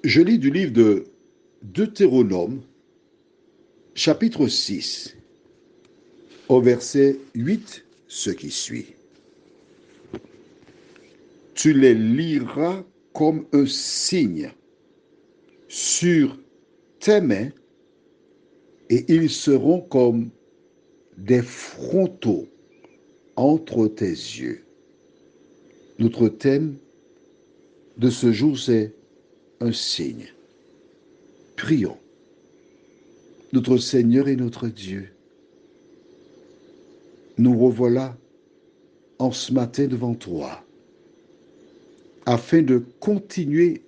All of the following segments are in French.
Je lis du livre de Deutéronome, chapitre 6, au verset 8, ce qui suit. Tu les liras comme un signe sur tes mains et ils seront comme des frontaux entre tes yeux. Notre thème de ce jour, c'est un signe. Prions. Notre Seigneur et notre Dieu, nous revoilà en ce matin devant toi, afin de continuer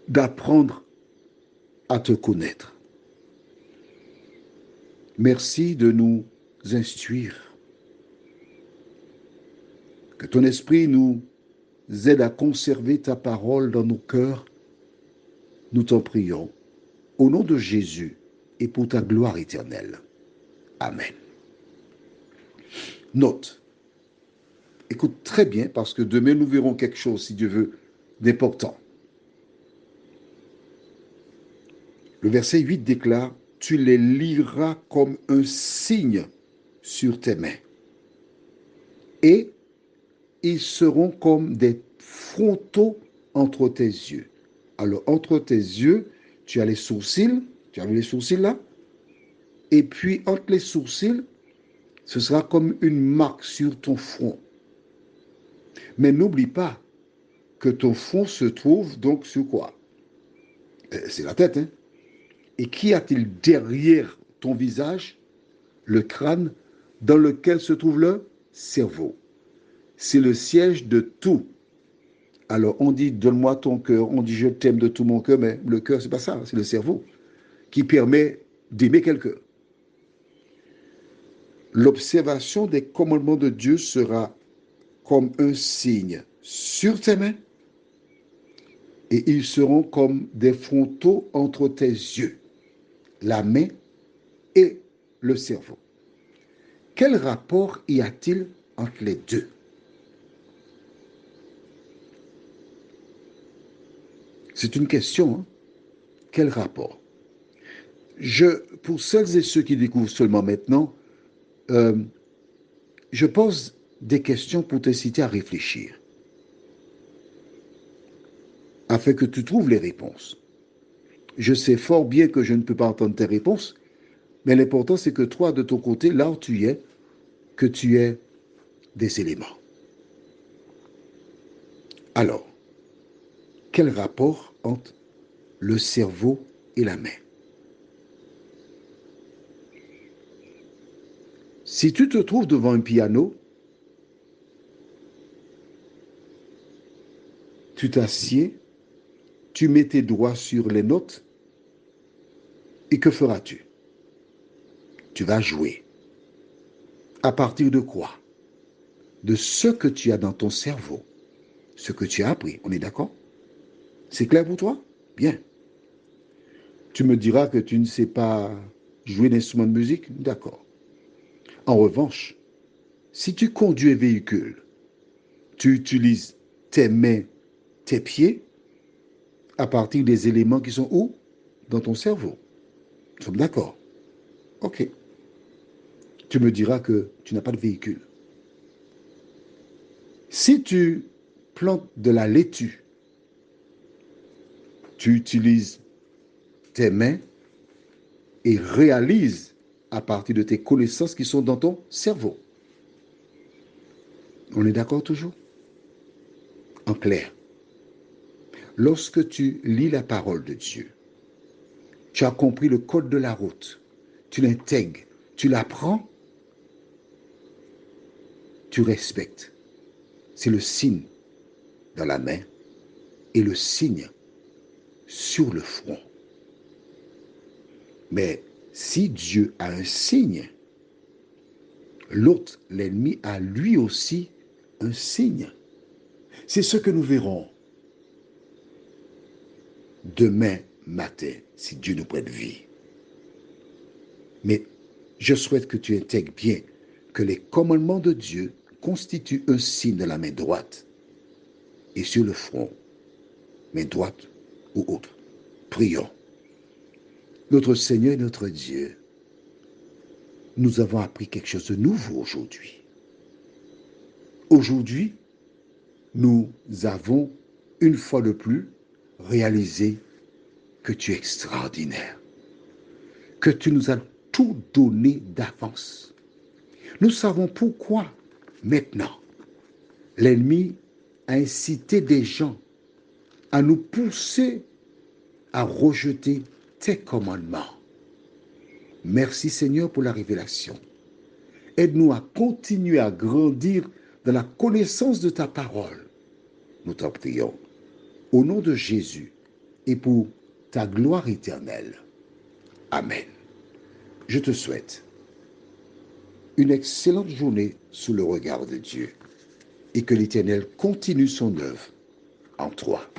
d'apprendre à te connaître. Merci de nous instruire. Que ton esprit nous aide à conserver ta parole dans nos cœurs. Nous t'en prions. Au nom de Jésus et pour ta gloire éternelle. Amen. Note. Écoute très bien parce que demain nous verrons quelque chose, si Dieu veut, d'important. Le verset 8 déclare, tu les liras comme un signe sur tes mains. Et ils seront comme des frontaux entre tes yeux. Alors, entre tes yeux, tu as les sourcils. Tu as vu les sourcils là? Et puis, entre les sourcils, ce sera comme une marque sur ton front. Mais n'oublie pas que ton front se trouve donc sur quoi? C'est la tête, hein? Et qu'y a-t-il derrière ton visage? Le crâne dans lequel se trouve le cerveau. C'est le siège de tout. Alors, on dit, donne-moi ton cœur, on dit, je t'aime de tout mon cœur, mais le cœur, c'est pas ça, c'est le cerveau qui permet d'aimer quelqu'un. L'observation des commandements de Dieu sera comme un signe sur tes mains et ils seront comme des frontaux entre tes yeux, la main et le cerveau. Quel rapport y a-t-il entre les deux? C'est une question, hein? Quel rapport? Pour celles et ceux qui découvrent seulement maintenant, euh, je pose des questions pour t'inciter à réfléchir, afin que tu trouves les réponses. Je sais fort bien que je ne peux pas entendre tes réponses, mais l'important c'est que toi, de ton côté, là où tu es, que tu aies des éléments. Alors, quel rapport entre le cerveau et la main? Si tu te trouves devant un piano, tu t'assieds, tu mets tes doigts sur les notes, et que feras-tu? Tu vas jouer. À partir de quoi? De ce que tu as dans ton cerveau, ce que tu as appris. On est d'accord? C'est clair pour toi? Bien. Tu me diras que tu ne sais pas jouer d'instrument de musique? D'accord. En revanche, si tu conduis un véhicule, tu utilises tes mains, tes pieds, à partir des éléments qui sont où? Dans ton cerveau. Nous sommes d'accord? Ok. Tu me diras que tu n'as pas de véhicule. Si tu plantes de la laitue, tu utilises tes mains et réalises à partir de tes connaissances qui sont dans ton cerveau. On est d'accord toujours? En clair, lorsque tu lis la parole de Dieu, tu as compris le code de la route, tu l'intègres, tu l'apprends, tu respectes. C'est le signe dans la main et le signe sur le front. Mais si Dieu a un signe, l'autre, l'ennemi, a lui aussi un signe. C'est ce que nous verrons demain matin, si Dieu nous prête vie. Mais je souhaite que tu intègres bien que les commandements de Dieu constituent un signe de la main droite et sur le front. main droite ou autre. Prions. Notre Seigneur et notre Dieu, nous avons appris quelque chose de nouveau aujourd'hui. Aujourd'hui, nous avons une fois de plus réalisé que tu es extraordinaire, que tu nous as tout donné d'avance. Nous savons pourquoi maintenant l'ennemi a incité des gens à nous pousser à rejeter tes commandements. Merci Seigneur pour la révélation. Aide-nous à continuer à grandir dans la connaissance de ta parole. Nous t'en prions. Au nom de Jésus et pour ta gloire éternelle. Amen. Je te souhaite une excellente journée sous le regard de Dieu et que l'Éternel continue son œuvre en toi.